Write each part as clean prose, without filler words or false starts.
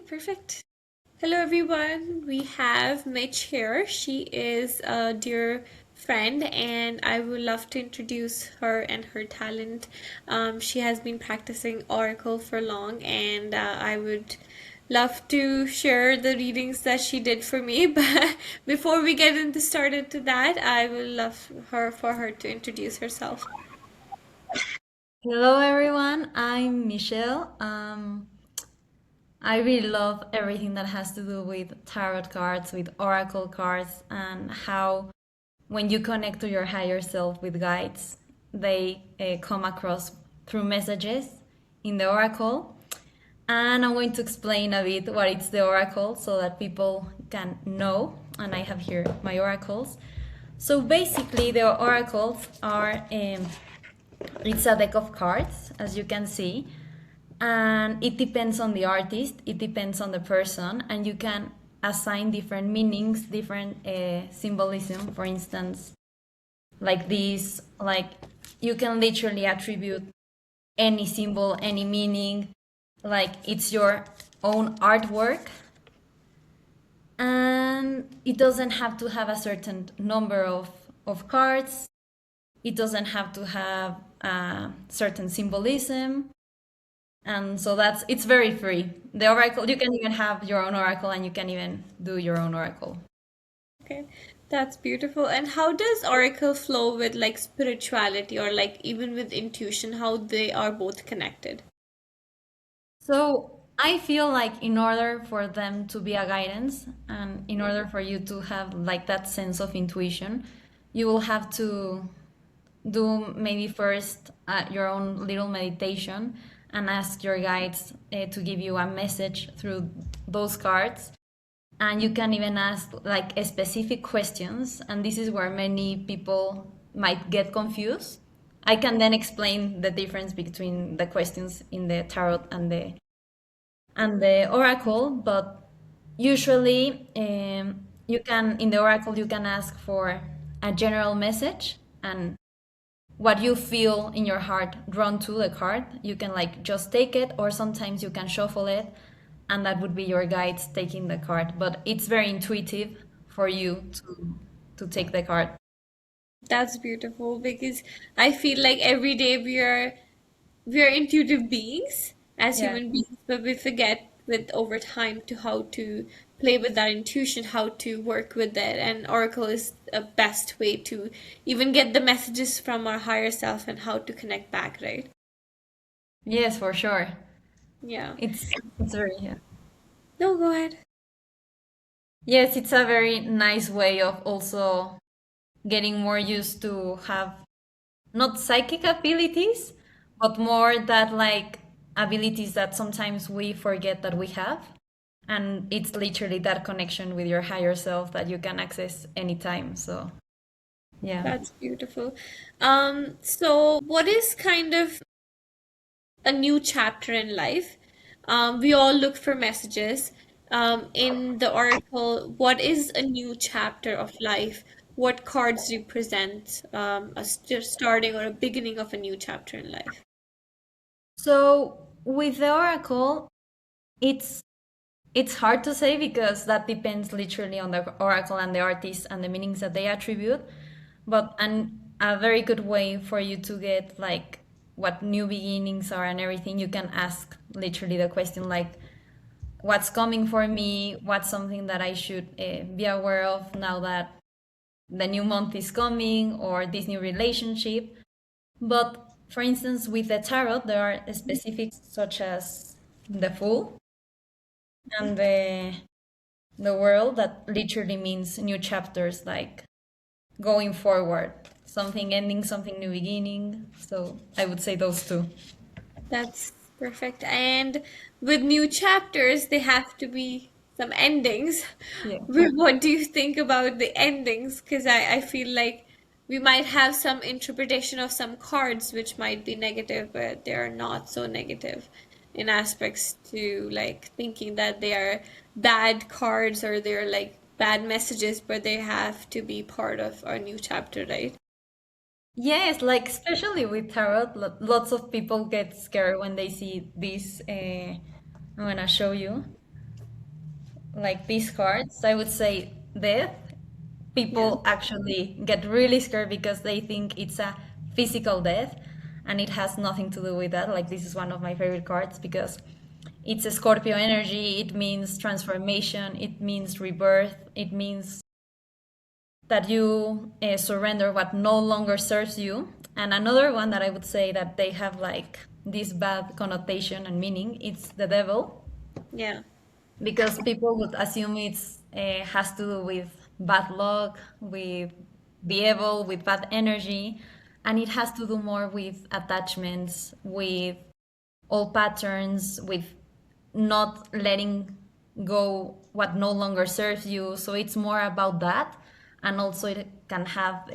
Perfect. Hello, everyone. We have Mitch here. She is a dear friend, and I would love to introduce her and her talent. She has been practicing Oracle for long, and I would love to share the readings that she did for me. But before we get into started to that, I would love her to introduce herself. Hello everyone, I'm Michelle. I really love everything that has to do with tarot cards, with oracle cards, and how when you connect to your higher self with guides, they come across through messages in the oracle. And I'm going to explain a bit what it's the oracle so that people can know. And I have here my oracles. So basically, the oracles are it's a deck of cards, as you can see, and it depends on the artist, it depends on the person, and you can assign different meanings, different symbolism. For instance, like this, like you can literally attribute any symbol, any meaning, like it's your own artwork, and it doesn't have to have a certain number of cards. It doesn't have to have a certain symbolism. And so it's very free. The oracle, you can even have your own oracle and you can even do your own oracle. Okay, that's beautiful. And how does Oracle flow with like spirituality or like even with intuition, how they are both connected? So I feel like in order for them to be a guidance and in order for you to have like that sense of intuition, you will have to do maybe first your own little meditation and ask your guides to give you a message through those cards. And you can even ask like specific questions, and this is where many people might get confused. I can then explain the difference between the questions in the tarot and the oracle, but usually you can in the oracle you can ask for a general message and what you feel in your heart drawn to the card. You can like just take it, or sometimes you can shuffle it, and that would be your guides taking the card. But it's very intuitive for you to take the card. That's beautiful because I feel like every day we are intuitive beings as Yeah. human beings, but we forget with over time to how to play with that intuition, how to work with it. And Oracle is a best way to even get the messages from our higher self and how to connect back, right? Yes, for sure. Yeah. It's very yeah. No, go ahead. Yes, it's a very nice way of also getting more used to have not psychic abilities, but more that like abilities that sometimes we forget that we have. And it's literally that connection with your higher self that you can access anytime. So, yeah. That's beautiful. So what is kind of a new chapter in life? We all look for messages. In the oracle, what is a new chapter of life? What cards represent starting or a beginning of a new chapter in life? So, with the oracle, it's it's hard to say because that depends literally on the oracle and the artist and the meanings that they attribute. But a very good way for you to get like what new beginnings are and everything, you can ask literally the question like, what's coming for me? What's something that I should be aware of now that the new month is coming or this new relationship? But for instance, with the tarot, there are specifics such as the Fool and the World that literally means new chapters, like going forward, something ending, something new beginning. So I would say those two. That's perfect. And with new chapters, they have to be some endings. Yeah. What do you think about the endings? Because I feel like we might have some interpretation of some cards which might be negative, but they are not so negative in aspects to like thinking that they are bad cards or they're like bad messages, but they have to be part of our new chapter, right? Yes, like especially with tarot, lots of people get scared when they see this. I'm gonna show you. like these cards, I would say death. Yeah. People actually get really scared because they think it's a physical death, and it has nothing to do with that. Like, this is one of my favorite cards because it's a Scorpio energy. It means transformation, it means rebirth, it means that you surrender what no longer serves you. And another one that I would say that they have like this bad connotation and meaning, it's the devil, Yeah. because people would assume it's has to do with bad luck, with the evil, with bad energy, and it has to do more with attachments, with old patterns, with not letting go what no longer serves you. So it's more about that, and also it can have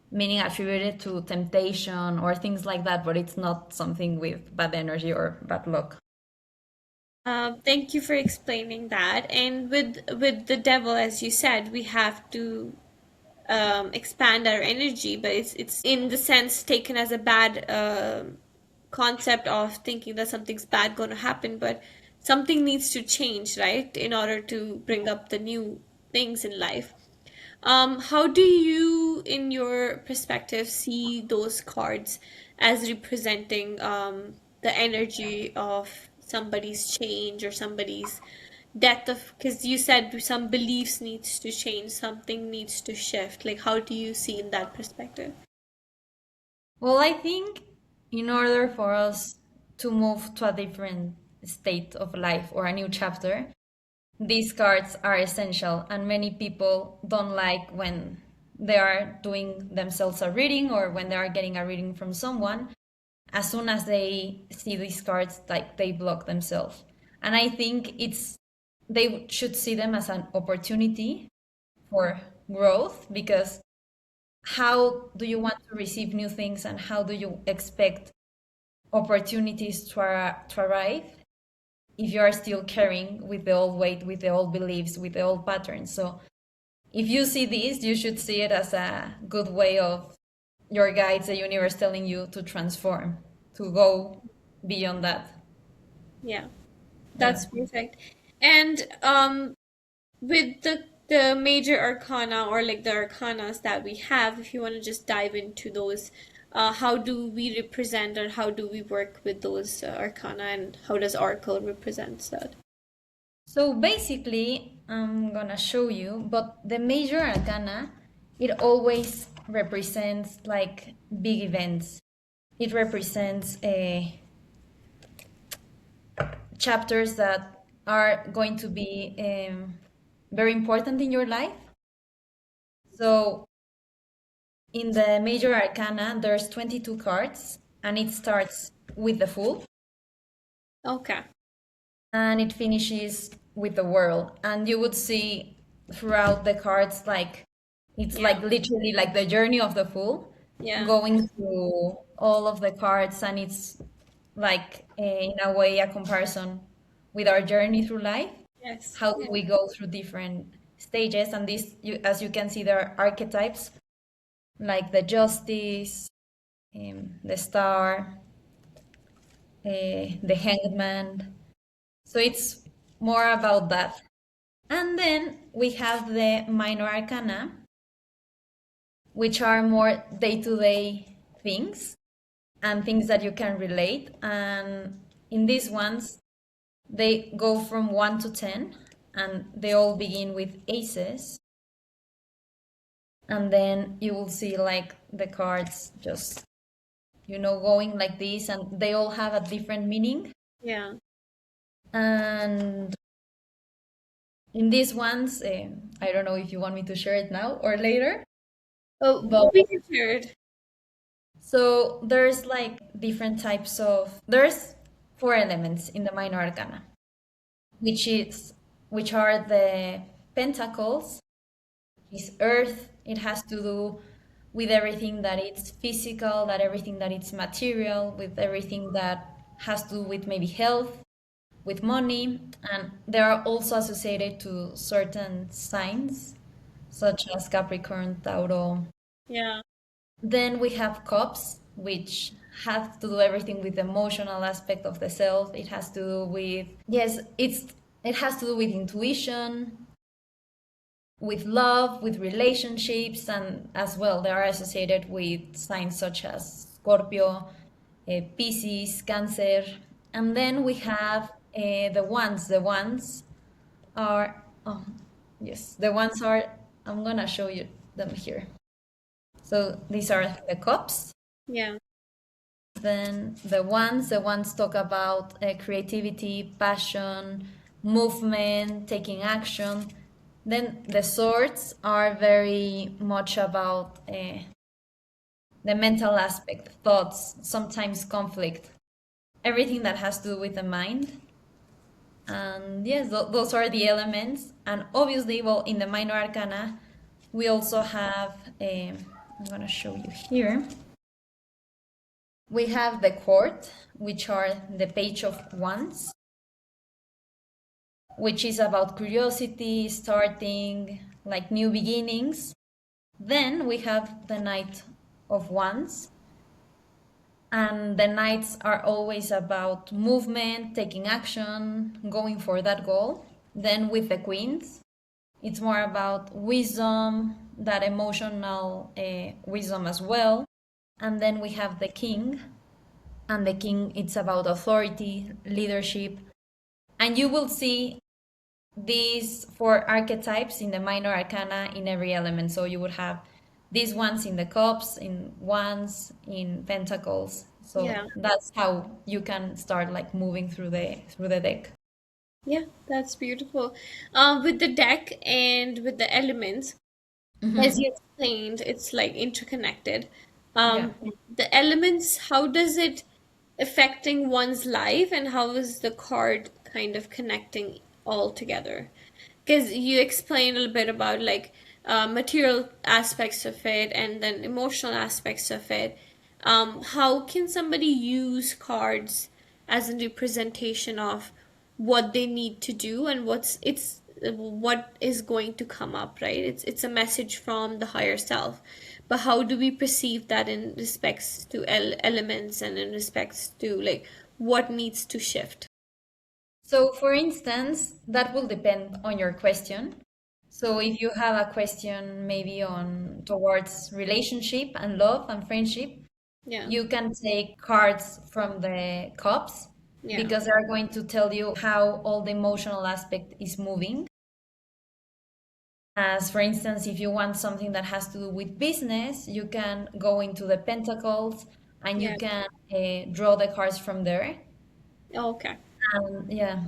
meaning attributed to temptation or things like that, but it's not something with bad energy or bad luck. Thank you for explaining that. And with the devil, as you said, we have to expand our energy, but it's in the sense taken as a bad concept of thinking that something's bad going to happen, but something needs to change, right, in order to bring up the new things in life. How do you, in your perspective, see those cards as representing the energy of somebody's change or somebody's death of, because you said some beliefs needs to change, something needs to shift. Like, how do you see in that perspective? Well, I think in order for us to move to a different state of life or a new chapter, these cards are essential, and many people don't like when they are doing themselves a reading or when they are getting a reading from someone. As soon as they see these cards, like, they block themselves. And I think they should see them as an opportunity for growth, because how do you want to receive new things and how do you expect opportunities to arrive if you are still carrying with the old weight, with the old beliefs, with the old patterns? So if you see this, you should see it as a good way of your guides, the universe, telling you to transform, to go beyond that. Yeah, Yeah. that's perfect. And with the major arcana, or like the arcanas that we have, if you want to just dive into those, how do we represent, or how do we work with those arcana, and how does Oracle represent that? So basically, I'm gonna show you, but the major arcana, it always represents like big events. It represents chapters that are going to be very important in your life. So in the major arcana, there's 22 cards, and it starts with the Fool, Okay. and it finishes with the World. And you would see throughout the cards, like, it's Yeah. like literally like the journey of the Fool, Yeah. going through all of the cards, and it's like in a way a comparison with our journey through life. Yes. How do Yeah. we go through different stages? And this, as you can see, there are archetypes like the Justice, the Star, the Hanged Man. So it's more about that. And then we have the Minor Arcana, which are more day to day things and things that you can relate. And in these ones, they go from 1 to 10, and they all begin with aces. And then you will see like the cards just, going like this, and they all have a different meaning. Yeah. And in these ones, I don't know if you want me to share it now or later, Oh, but we can hear it. so there's like different types of, there's four elements in the minor arcana, which is which are the pentacles, is earth. It has to do with everything that it's physical, that everything that it's material, with everything that has to do with maybe health, with money, and they are also associated to certain signs such as Capricorn, Tauro. Yeah. Then we have cups, which have to do everything with the emotional aspect of the self. It has to do with, yes, it's It has to do with intuition, with love, with relationships, and as well they are associated with signs such as Scorpio, Pisces, Cancer. And then we have the ones. The ones are, oh, yes, the ones are, I'm gonna show you them here. So these are the cups. Yeah. Then the ones talk about creativity, passion, movement, taking action. Then the swords are very much about the mental aspect, thoughts, sometimes conflict, everything that has to do with the mind. And yes, those are the elements. And obviously, well, in the minor arcana, we also have, I'm going to show you here. We have the court, which are the page of wands, which is about curiosity, starting, like new beginnings. Then we have the knight of wands, and the knights are always about movement, taking action, going for that goal. Then with the queens, it's more about wisdom, that emotional wisdom as well. And then we have the king, and the king, it's about authority, leadership. And you will see these four archetypes in the minor arcana in every element. So you would have these ones in the cups, in wands, in pentacles. So Yeah. that's how you can start like moving through the deck. Yeah, that's beautiful. With the deck and with the elements, as Hmm. you explained, it's like interconnected. Yeah. The elements, how does it affecting one's life, and how is the card kind of connecting all together? Because you explained a little bit about like material aspects of it and then emotional aspects of it. How can somebody use cards as a representation of what they need to do and what is going to come up, right? It's a message from the higher self. But how do we perceive that in respects to elements and in respects to like what needs to shift? So, for instance, that will depend on your question. So, if you have a question maybe on towards relationship and love and friendship, Yeah, you can take cards from the cups yeah, because they're going to tell you how all the emotional aspect is moving. As for instance, if you want something that has to do with business, you can go into the pentacles and you yeah. can draw the cards from there. Okay. And yeah.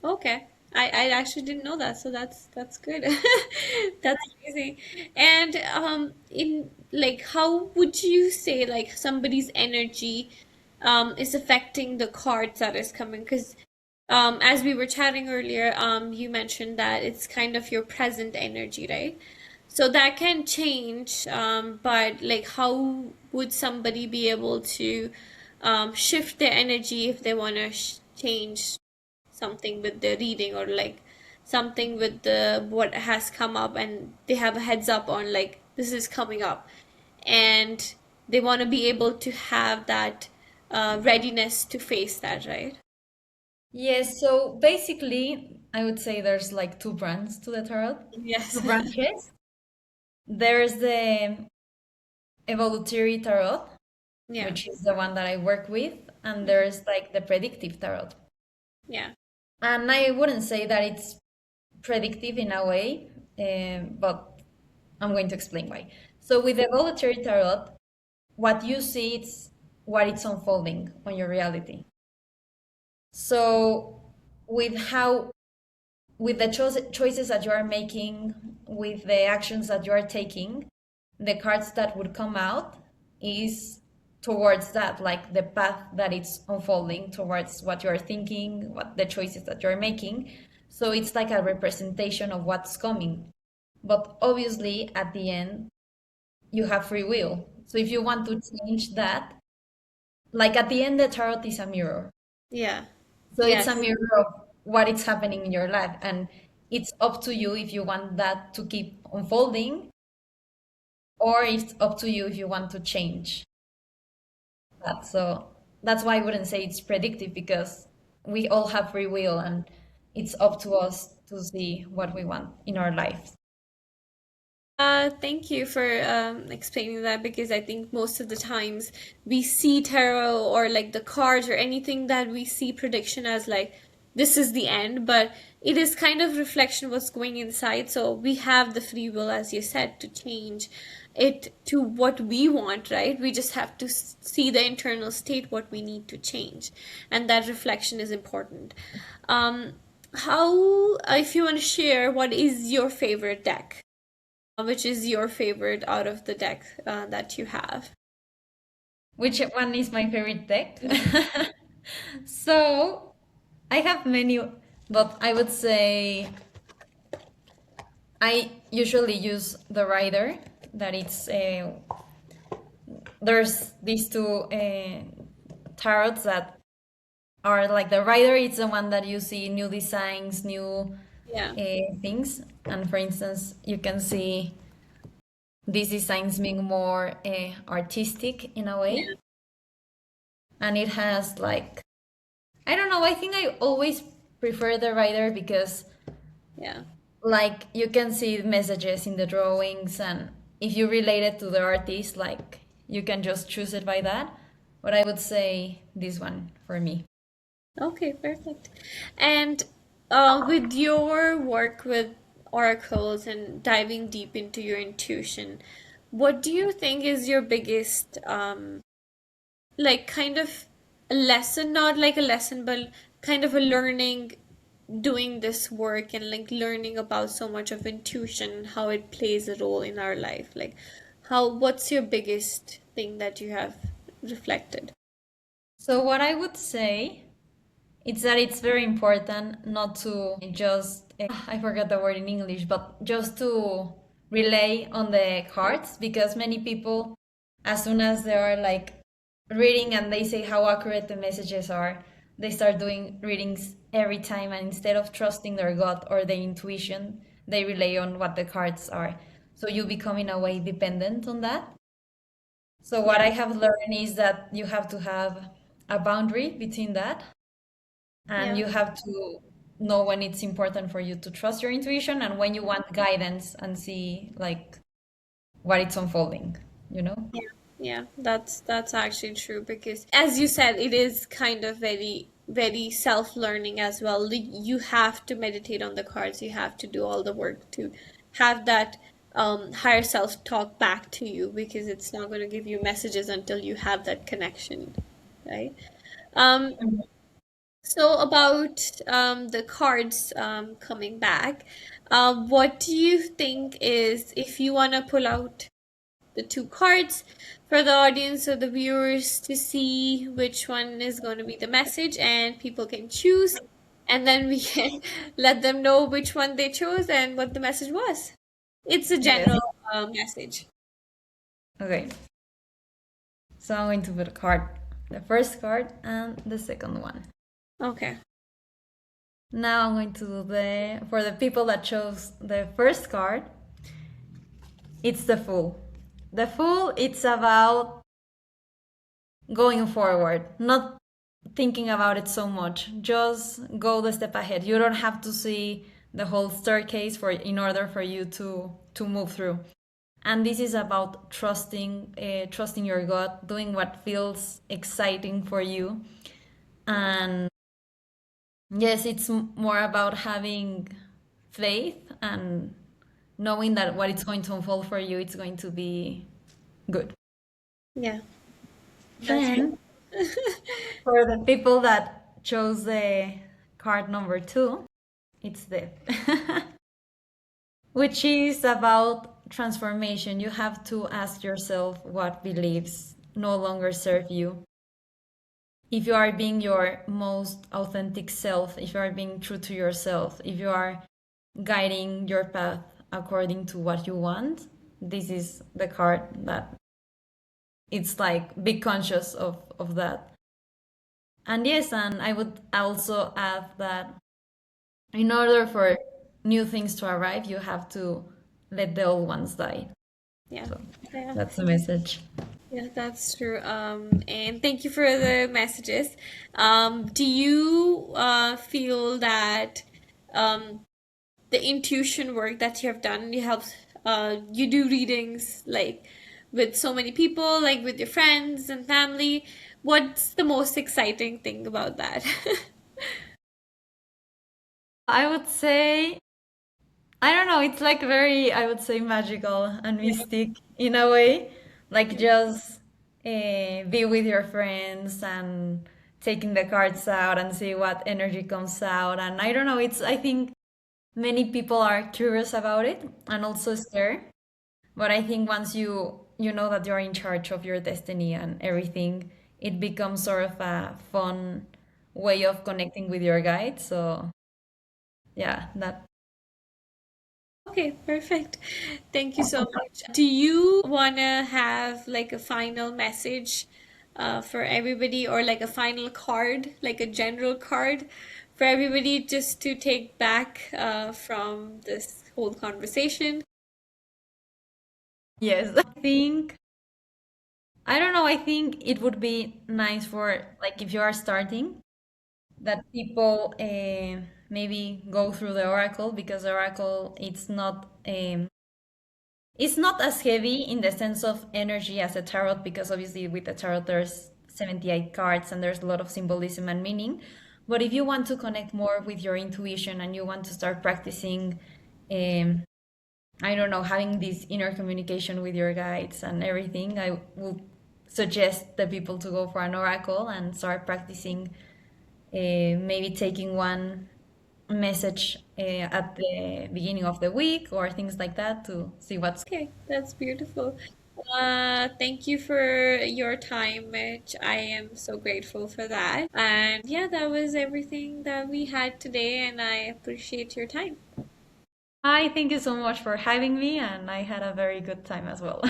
Okay. I actually didn't know that, so that's good. That's amazing. And in like how would you say like somebody's energy is affecting the cards that is coming? Because as we were chatting earlier, you mentioned that it's kind of your present energy, right? So that can change, but like how would somebody be able to shift their energy if they want to change something with the reading or like something with the what has come up and they have a heads up on like this is coming up and they want to be able to have that readiness to face that, right? Yes, so basically, I would say there's like two brands to the tarot, Yes. two branches. There's the evolutionary tarot, Yeah. which is the one that I work with, and there's like the predictive tarot. Yeah. And I wouldn't say that it's predictive in a way, but I'm going to explain why. So with the evolutionary tarot, what you see it's what it's unfolding on your reality. So with how with the choices that you are making, with the actions that you are taking, the cards that would come out is towards that, like the path that it's unfolding towards what you are thinking, what the choices that you're making. So it's like a representation of what's coming. But obviously, at the end, you have free will. So if you want to change that, like at the end, the tarot is a mirror. Yeah. So it's a Yes. mirror of what is happening in your life, and it's up to you if you want that to keep unfolding, or it's up to you if you want to change that. So that's why I wouldn't say it's predictive because we all have free will, and it's up to us to see what we want in our lives. Thank you for explaining that because I think most of the times we see tarot or like the cards or anything that we see prediction as like this is the end, but it is kind of reflection of what's going inside. So we have the free will, as you said, to change it to what we want, right? We just have to see the internal state, what we need to change, and that reflection is important. Um, if you want to share, what is your favorite deck? Which is your favorite out of the deck that you have? Which one is my favorite deck? Yeah, So I have many, but I would say I usually use the rider. That it's there's these two tarots that are like the rider. It's the one that you see new designs, new yeah, things, and for instance, you can see these designs being more artistic in a way, yeah, and it has like I don't know. I think I always prefer the rider because yeah. like you can see messages in the drawings, and if you relate it to the artist, like you can just choose it by that. But I would say this one for me. Okay, perfect. And with your work with oracles and diving deep into your intuition, what do you think is your biggest like kind of a lesson, not like a lesson, but kind of a learning doing this work and like learning about so much of intuition, how it plays a role in our life? Like, what's your biggest thing that you have reflected? So what I would say is that it's very important not to just I forgot the word in English, but just to rely on the cards because many people, as soon as they are like reading and they say how accurate the messages are, they start doing readings every time, and instead of trusting their gut or their intuition, they rely on what the cards are. So you become in a way dependent on that. So what Yeah, I have learned is that you have to have a boundary between that, and yeah, you have to know when it's important for you to trust your intuition and when you want guidance and see like what it's unfolding, you know? yeah, yeah. That's actually true because, as you said, it is kind of very self-learning as well. You have to meditate on the cards. You have to do all the work to have that higher self talk back to you because it's not going to give you messages until you have that connection, right? Um, so about the cards coming back, what do you think is if you want to pull out the two cards for the audience or the viewers to see which one is going to be the message and people can choose and then we can let them know which one they chose and what the message was. It's a Yes. general message. Okay. So I'm going to put a card, the first card and the second one. Okay. Now I'm going to do the for the people that chose the first card, it's the Fool. The Fool, it's about going forward, not thinking about it so much. Just go the step ahead. You don't have to see the whole staircase for in order for you to move through. And this is about trusting your gut, doing what feels exciting for you. And yes, it's more about having faith and knowing that what it's going to unfold for you, it's going to be good. Yeah, that's true. Then for the people that chose the card number two, it's Death, which is about transformation. You have to ask yourself what beliefs no longer serve you. If you are being your most authentic self, if you are being true to yourself, if you are guiding your path according to what you want, this is the card that it's like be conscious of that. And yes, and I would also add that in order for new things to arrive, you have to let the old ones die. Yeah. So Yeah. that's the message. Yeah, that's true. And thank you for the messages. Do you feel that? the intuition work that you have done. You have you do readings like with so many people, like with your friends and family. What's the most exciting thing about that? I would say, I don't know, it's like very, I would say, magical and Yeah. mystic in a way. Like just be with your friends and taking the cards out and see what energy comes out. And I don't know, it's, I think many people are curious about it and also scared. But I think once you know that you're in charge of your destiny and everything, it becomes sort of a fun way of connecting with your guide. So yeah, that. Okay, perfect. Thank you so much. Do you want to have like a final message for everybody, or like a final card, like a general card for everybody just to take back from this whole conversation? Yes, I think, I don't know, I think it would be nice for, like, if you are starting, that people maybe go through the oracle, because the oracle it's not as heavy in the sense of energy as a tarot, because obviously with the tarot there's 78 cards and there's a lot of symbolism and meaning. But if you want to connect more with your intuition and you want to start practicing, um, I don't know, having this inner communication with your guides and everything, I would suggest the people to go for an oracle and start practicing, maybe taking one message at the beginning of the week or things like that to see what's. Okay, that's beautiful. Thank you for your time, Mitch. I am so grateful for that. And yeah, that was everything that we had today, and I appreciate your time. Hi, thank you so much for having me, and I had a very good time as well.